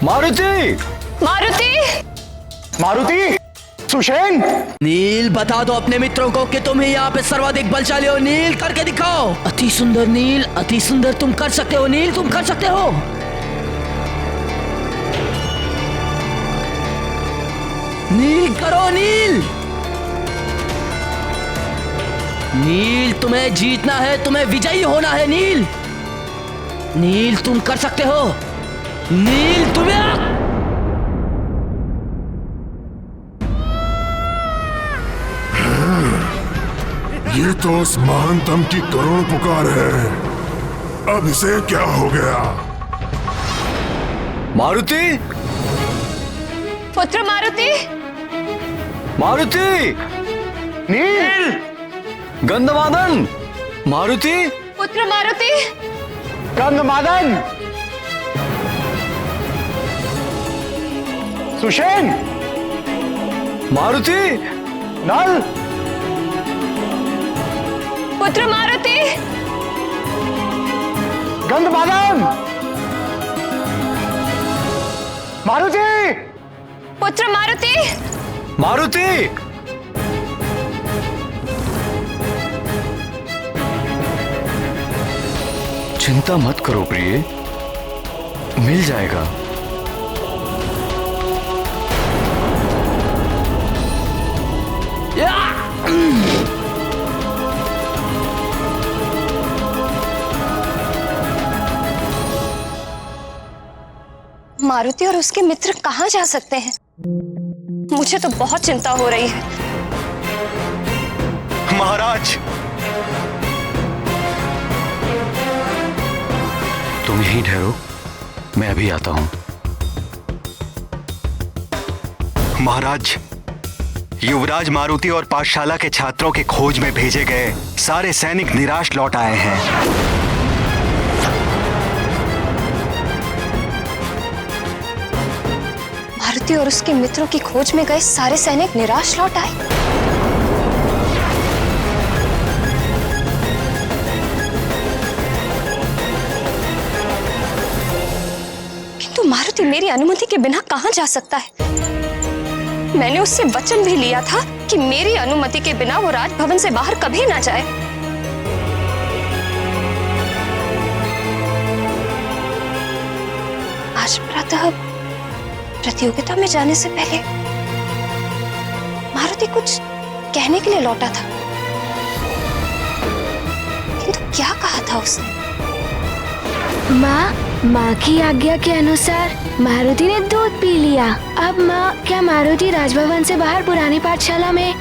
मारुति! मारुति! मारुति! सुषेण! नील, बता दो अपने मित्रों को कि तुम ही यहाँ पे सर्वाधिक बलशाली हो। नील, करके दिखाओ। अति सुंदर नील, अति सुंदर। तुम कर सकते हो नील, तुम कर सकते हो। नील, करो नील। नील, तुम्हें जीतना है, तुम्हें विजयी होना है नील। नील, तुम कर सकते हो। नील, तुम्हें ये तो उस महानतम की करुण पुकार है। अब इसे क्या हो गया? मारुति! पुत्र मारुति! मारुति! नील! गंधमादन! मारुति! पुत्र मारुति! गंधमादन! सुषेण! मारुति! नल! पुत्र मारुति! गंधमादन! मारुति! पुत्र मारुति! मारुति! चिंता मत करो प्रिय, मिल जाएगा। मारुति और उसके मित्र कहाँ जा सकते हैं? मुझे तो बहुत चिंता हो रही है। महाराज, तुम यहीं ठहरो, मैं अभी आता हूं। महाराज, युवराज मारुति और पाठशाला के छात्रों के खोज में भेजे गए सारे सैनिक निराश लौट आए हैं। मारुति और उसके मित्रों की खोज में गए सारे सैनिक निराश लौट आए। किंतु मारुति मेरी अनुमति के बिना कहां जा सकता है? मैंने उससे वचन भी लिया था कि मेरी अनुमति के बिना वो राजभवन से बाहर कभी ना जाए। आज प्रातः प्रतियोगिता में जाने से पहले मारुति कुछ कहने के लिए लौटा था, किंतु क्या कहा था उसने? माँ की आज्ञा के अनुसार मारुति ने दूध पी लिया। अब माँ, क्या मारुति राजभवन से बाहर पुरानी पाठशाला में?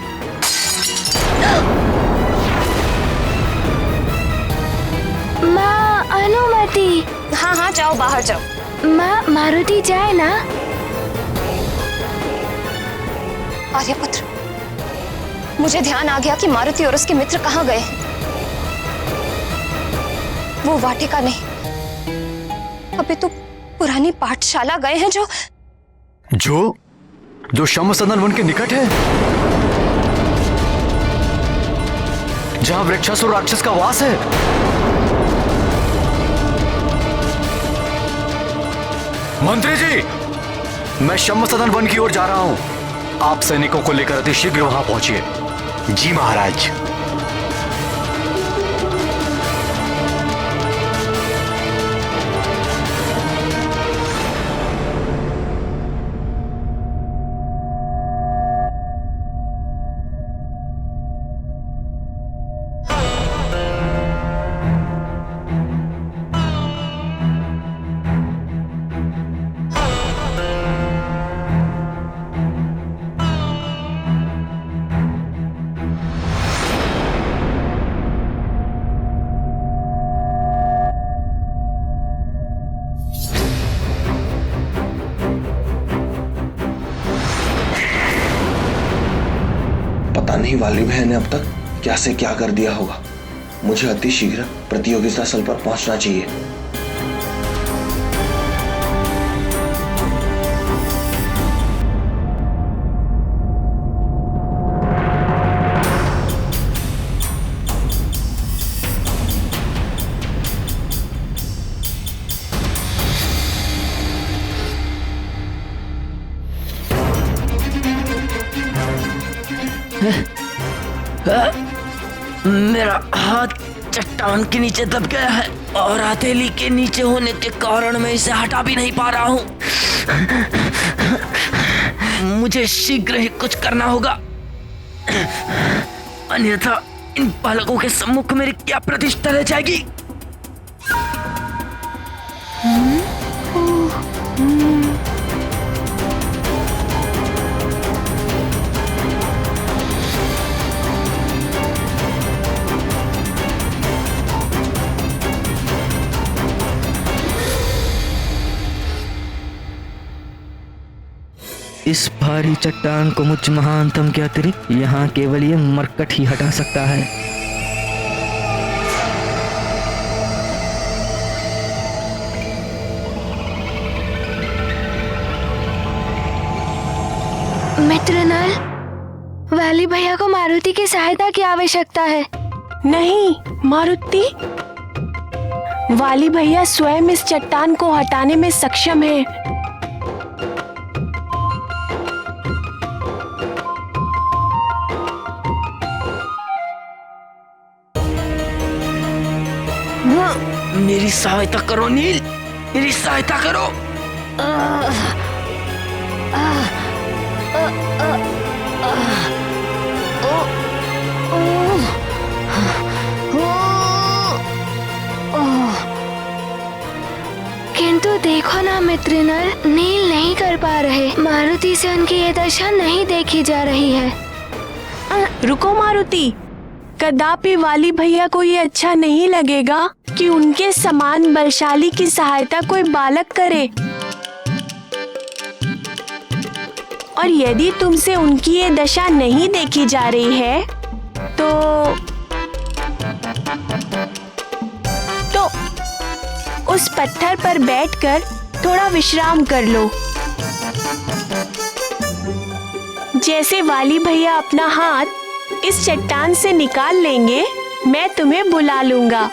माँ, अनुमति। हाँ हाँ, जाओ, बाहर जाओ। माँ, मारुति जाए ना? आर्यपुत्र, मुझे ध्यान आ गया कि मारुति और उसके मित्र कहाँ गए हैं। वो वाटिका नहीं, अभी तो पुरानी पाठशाला गए हैं जो शमसदन वन के निकट है, जहां वृक्षासुर राक्षस का वास है। मंत्री जी, मैं शमसदन वन की ओर जा रहा हूं। आप सैनिकों को लेकर अति शीघ्र वहां पहुंचिए। जी महाराज। पता नहीं वाली बहन ने अब तक क्या से क्या कर दिया होगा। मुझे अति शीघ्र प्रतियोगिता स्थल पर पहुंचना चाहिए। मेरा हाथ चट्टान के नीचे दब गया है और हथेली के नीचे होने के कारण मैं इसे हटा भी नहीं पा रहा हूँ। मुझे शीघ्र ही कुछ करना होगा, अन्यथा इन बालकों के सम्मुख मेरी क्या प्रतिष्ठा रह जाएगी। इस भारी चट्टान को मुझ महानतम के अतिरिक्त यहाँ केवल ये मरकट ही हटा सकता है। मित्र नल, वाली भैया को मारुति की सहायता की आवश्यकता है। नहीं मारुति, वाली भैया स्वयं इस चट्टान को हटाने में सक्षम है। मेरी सहायता करो नील, मेरी सहायता करो। किंतु देखो ना मित्र नल, नील नहीं कर पा रहे। मारुति से उनकी ये दशा नहीं देखी जा रही है। रुको मारुति, कदापि वाली भैया को ये अच्छा नहीं लगेगा कि उनके समान बलशाली की सहायता कोई बालक करे, और यदि तुमसे उनकी ये दशा नहीं देखी जा रही है तो उस पत्थर पर बैठकर थोड़ा विश्राम कर लो। जैसे वाली भैया अपना हाथ इस चट्टान से निकाल लेंगे, मैं तुम्हें बुला लूंगा।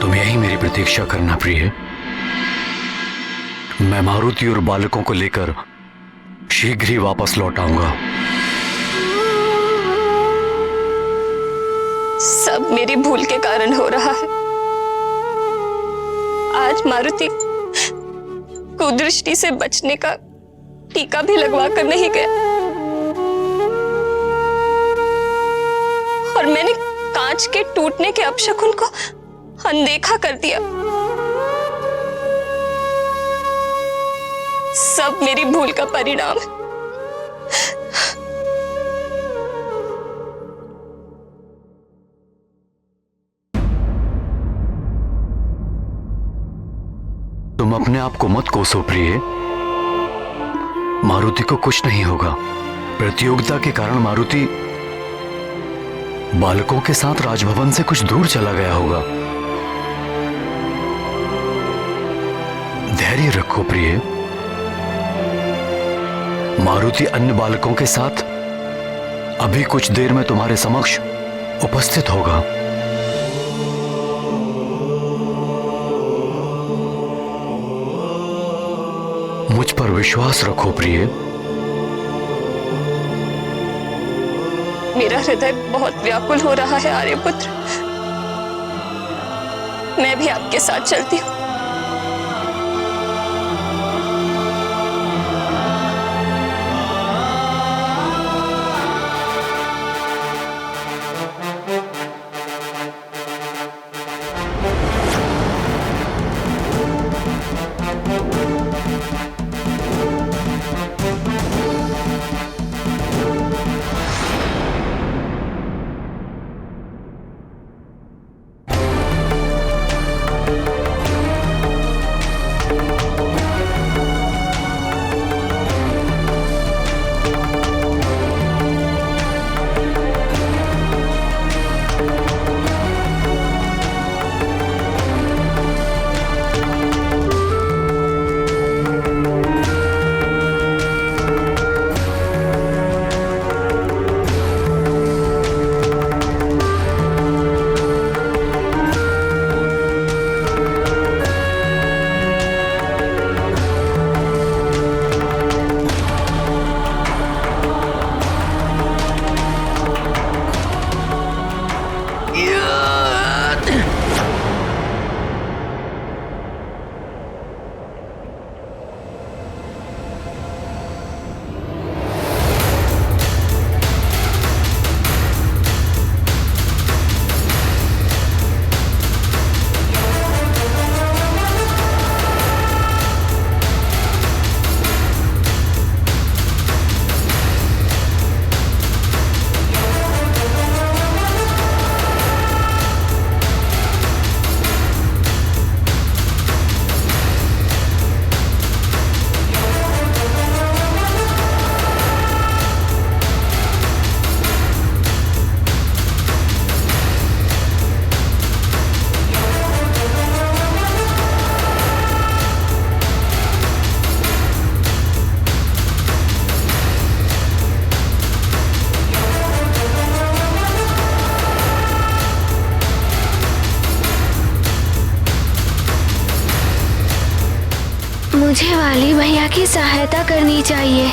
तुम यही मेरी प्रतीक्षा करना प्रिय। मैं मारुति और बालकों को लेकर शीघ्र ही वापस लौट आऊंगा। सब मेरी भूल के कारण हो रहा है। आज मारुति कुदृष्टि से बचने का टीका भी लगवा कर नहीं गया, और मैंने कांच के टूटने के अपशकुन को अनदेखा कर दिया। सब मेरी भूल का परिणाम है। तुम अपने आप को मत कोसो प्रिय। मारुति को कुछ नहीं होगा। प्रतियोगिता के कारण मारुति बालकों के साथ राजभवन से कुछ दूर चला गया होगा। धैर्य रखो प्रिय। मारुति अन्य बालकों के साथ अभी कुछ देर में तुम्हारे समक्ष उपस्थित होगा। मुझ पर विश्वास रखो प्रिय। मेरा हृदय बहुत व्याकुल हो रहा है आर्यपुत्र। मैं भी आपके साथ चलती हूँ। मुझे वाली भैया की सहायता करनी चाहिए।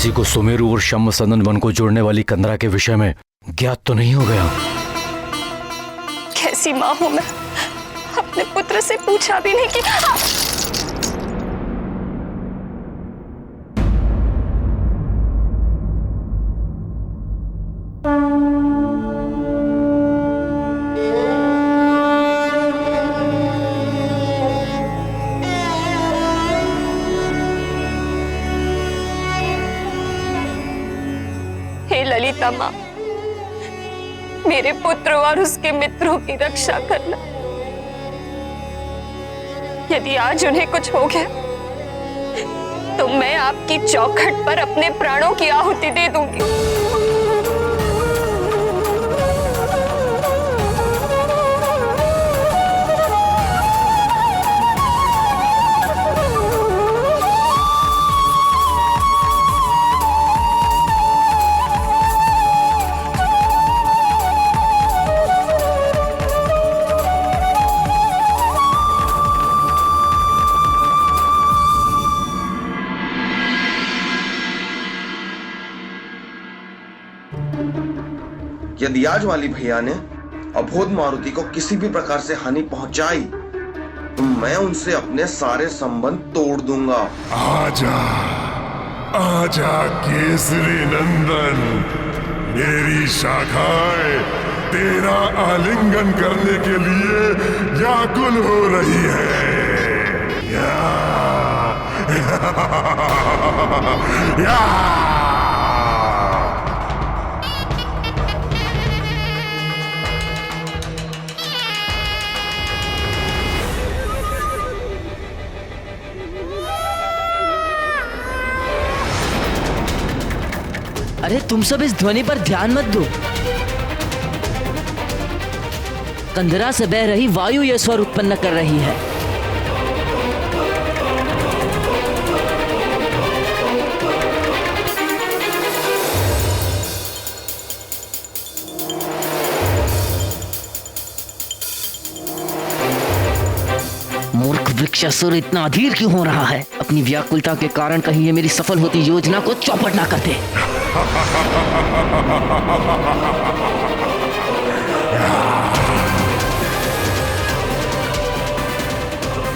किसी को सुमेरु और शम्म सदन वन को जोड़ने वाली कंदरा के विषय में ज्ञात तो नहीं हो गया? कैसी माँ हूं मैं, अपने पुत्र से पूछा भी नहीं कि हे ललिता माँ, मेरे पुत्र और उसके मित्रों की रक्षा करना। यदि आज उन्हें कुछ हो गया तो मैं आपकी चौखट पर अपने प्राणों की आहुति दे दूंगी। यदि आज वाली भैया ने अबोध मारुति को किसी भी प्रकार से हानि पहुंचाई तो मैं उनसे अपने सारे संबंध तोड़ दूंगा। आजा आजा केसरी नंदन, मेरी शाखाएं तेरा आलिंगन करने के लिए व्याकुल हो रही है। या अरे तुम सब इस ध्वनि पर ध्यान मत दो। कंदरा से बह रही वायु यह स्वर उत्पन्न कर रही है। मूर्ख वृक्षासुर इतना अधीर क्यों हो रहा है? अपनी व्याकुलता के कारण कहीं ये मेरी सफल होती योजना को चौपट ना कर दे।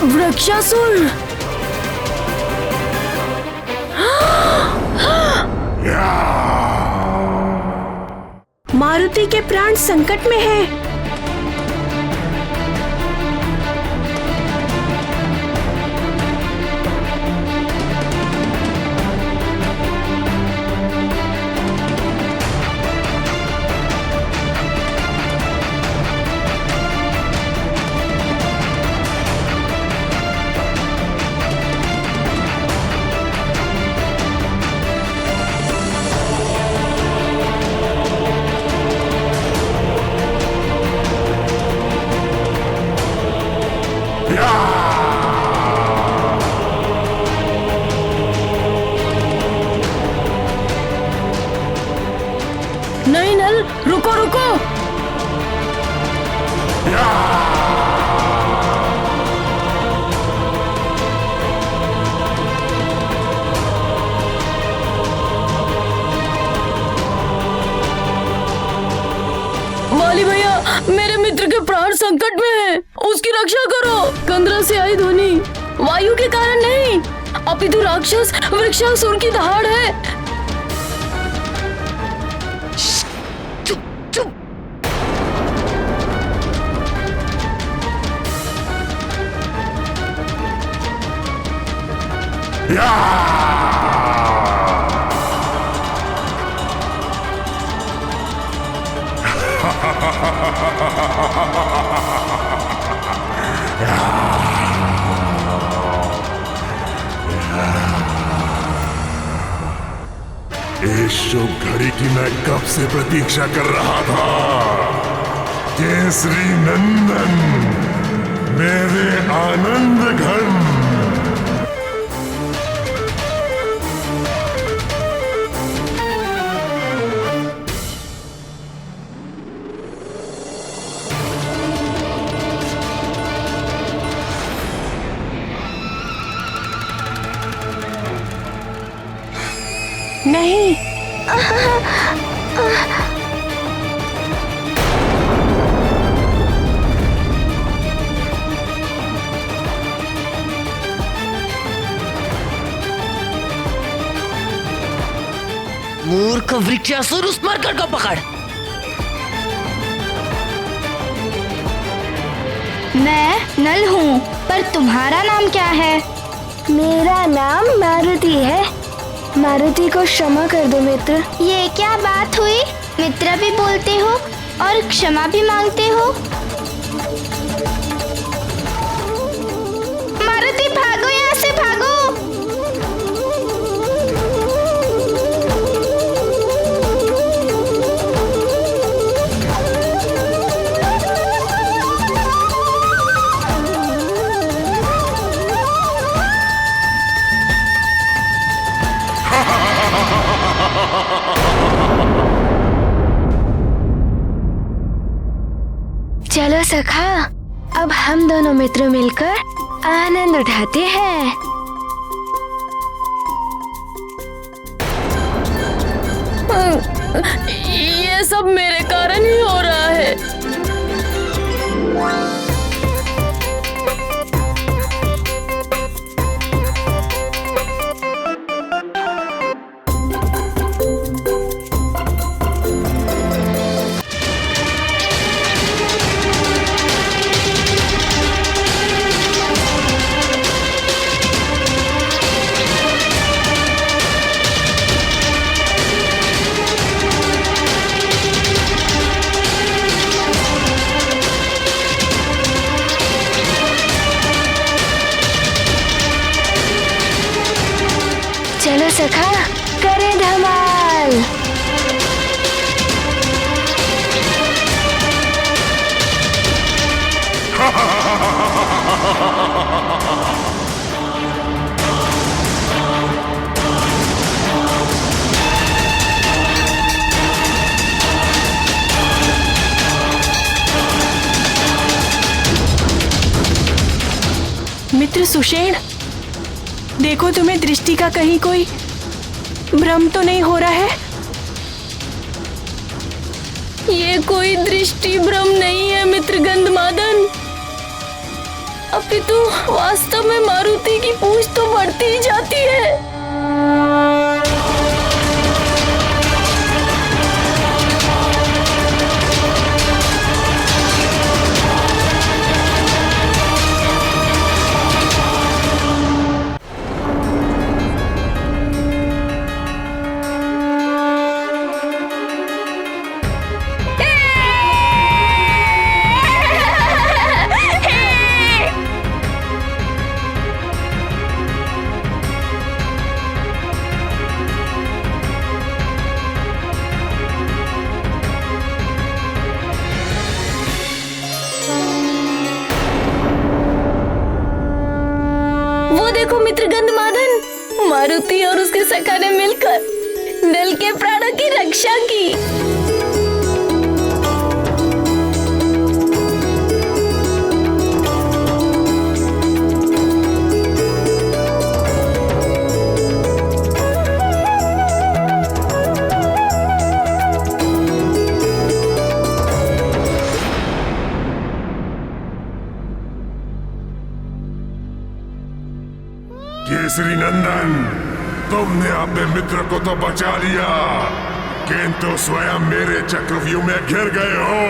वृक्षासुर! मारुति के प्राण संकट में हैं। नहीं नल, रुको रुको। वाली भैया, मेरे मित्र के प्राण संकट में हैं। उसकी रक्षा करो। कंदरा से आई ध्वनि वायु के कारण नहीं, अपितु राक्षस वृक्षासुर की दहाड़ है। इस शुभ घड़ी की मैं कब से प्रतीक्षा कर रहा था। केसरी नंदन, मेरे आनंद घन। नहीं। मूर्ख वृक्षासुर, उस मरकट को पकड़। मैं नल हूँ, पर तुम्हारा नाम क्या है? मेरा नाम मारुति है। मारुति को क्षमा कर दो मित्र। ये क्या बात हुई? मित्र भी बोलते हो और क्षमा भी मांगते हो। मारुति भागो, यहाँ से भागो। चलो सखा, अब हम दोनों मित्र मिलकर आनंद उठाते हैं। ये सब मेरे कारण ही हो रहा है। चलो सखा, करें धमाल। मित्र सुषेण, देखो तुम्हें दृष्टि का कहीं कोई भ्रम तो नहीं हो रहा है? ये कोई दृष्टि भ्रम नहीं है मित्र गंधमादन, अपितु वास्तव में मारुति की पूंछ तो बढ़ती ही जाती है। वो देखो मित्र गंधमादन, मारुति और उसके सखा ने मिलकर नल के प्राणों की रक्षा की। केसरी नंदन, तुमने अपने मित्र को तो बचा लिया, किंतु स्वयं मेरे चक्रव्यूह में घिर गए हो।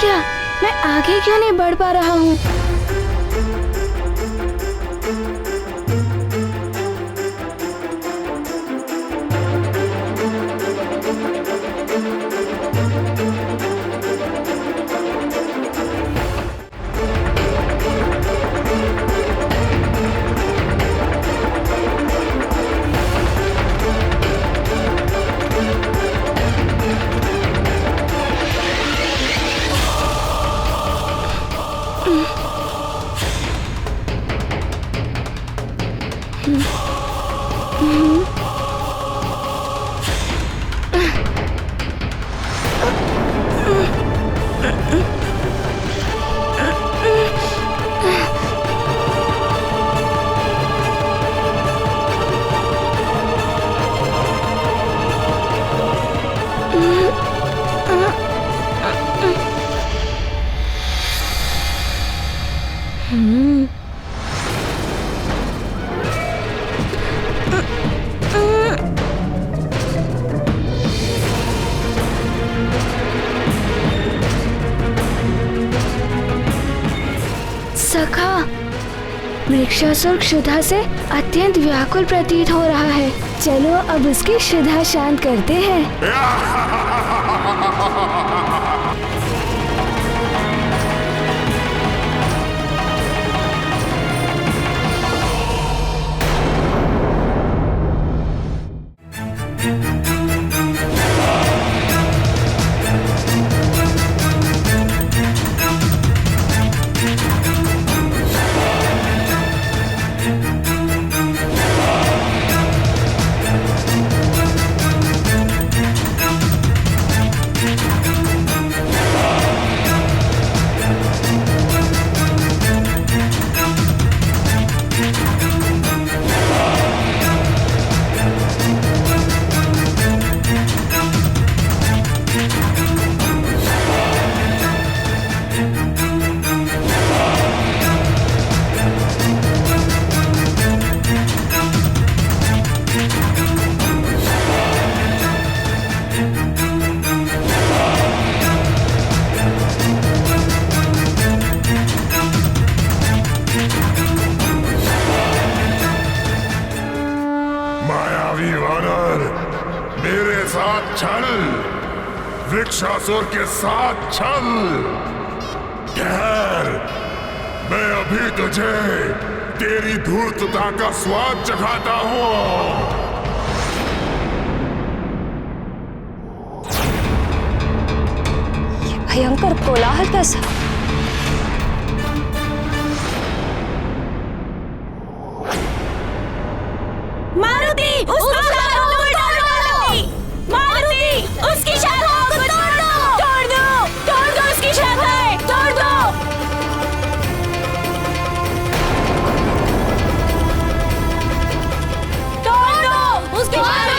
क्या? मैं आगे क्यों नहीं बढ़ पा रहा हूँ? सखा, वृक्षासुर क्षुधा से अत्यंत व्याकुल प्रतीत हो रहा है। चलो अब उसकी क्षुधा शांत करते हैं। मेरे साथ चल, वृक्षासुर के साथ चल। ठहर, मैं अभी तुझे तेरी धूर्तता का स्वाद चखाता हूँ। ये भयंकर कोलाहल कैसा? मारुति, उसकी शाखाओं को तोड़ दो! मारुति, उसकी शाखाओं को तोड़ दो! तोड़ दो! तोड़ दो उसकी शाखाएं! तोड़ दो! तोड़ दो! उसकी शाखाएं!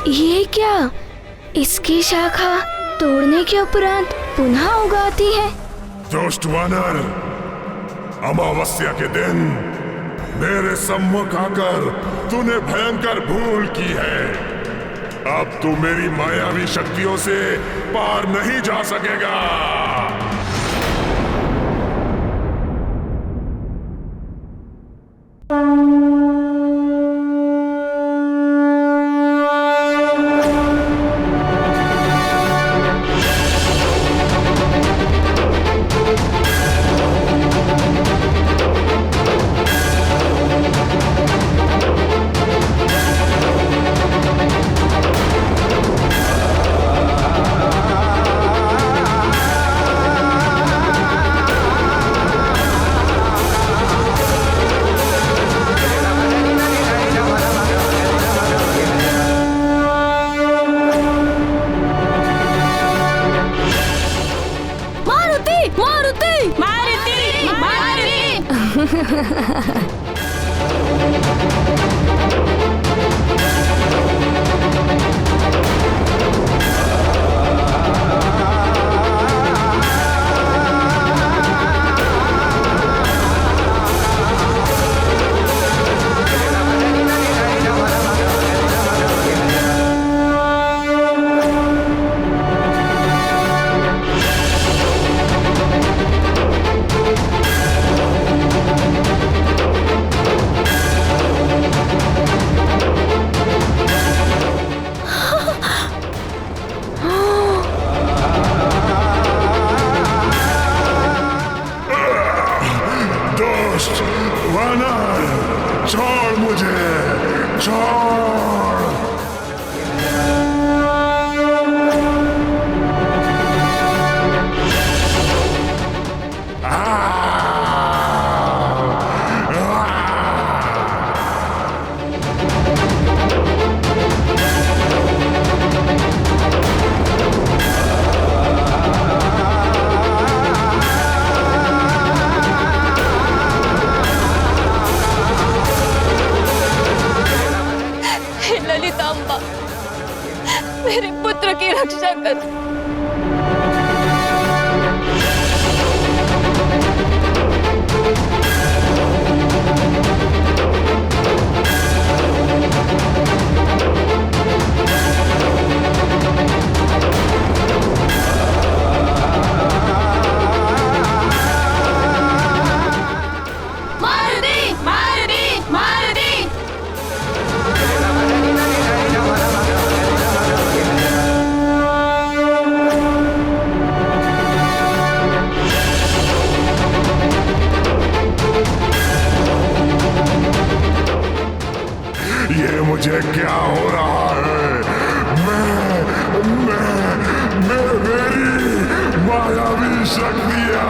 ये क्या? इसकी शाखा तोड़ने के उपरांत पुनः उगाती है। दुष्ट वानर, अमावस्या के दिन मेरे सम्मुख आकर तूने भयंकर भूल की है। अब तू मेरी मायावी शक्तियों से पार नहीं जा सकेगा। छोड़ मुझे, छोड़। ललितांबा, मेरे पुत्र की रक्षा कर। ये मुझे क्या हो रहा है? मेरी मायावी शक्तियां।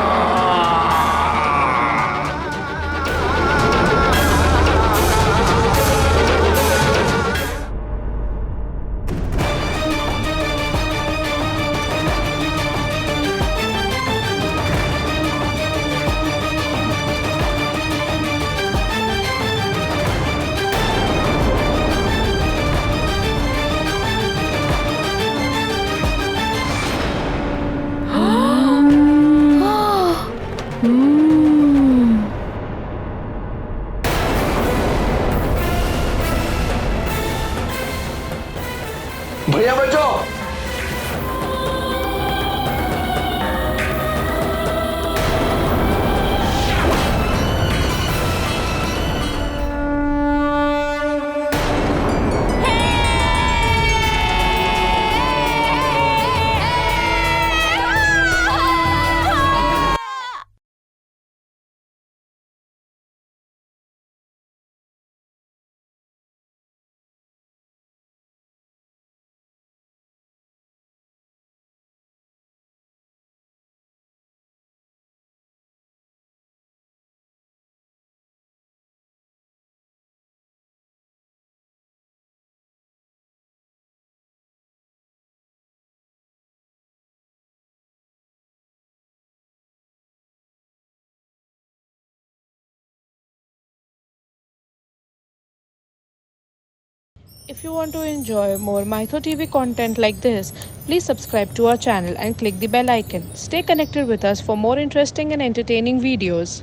भैया बचाओ। If you want to enjoy more Mytho TV content like this, please subscribe to our channel and click the bell icon. Stay connected with us for more interesting and entertaining videos.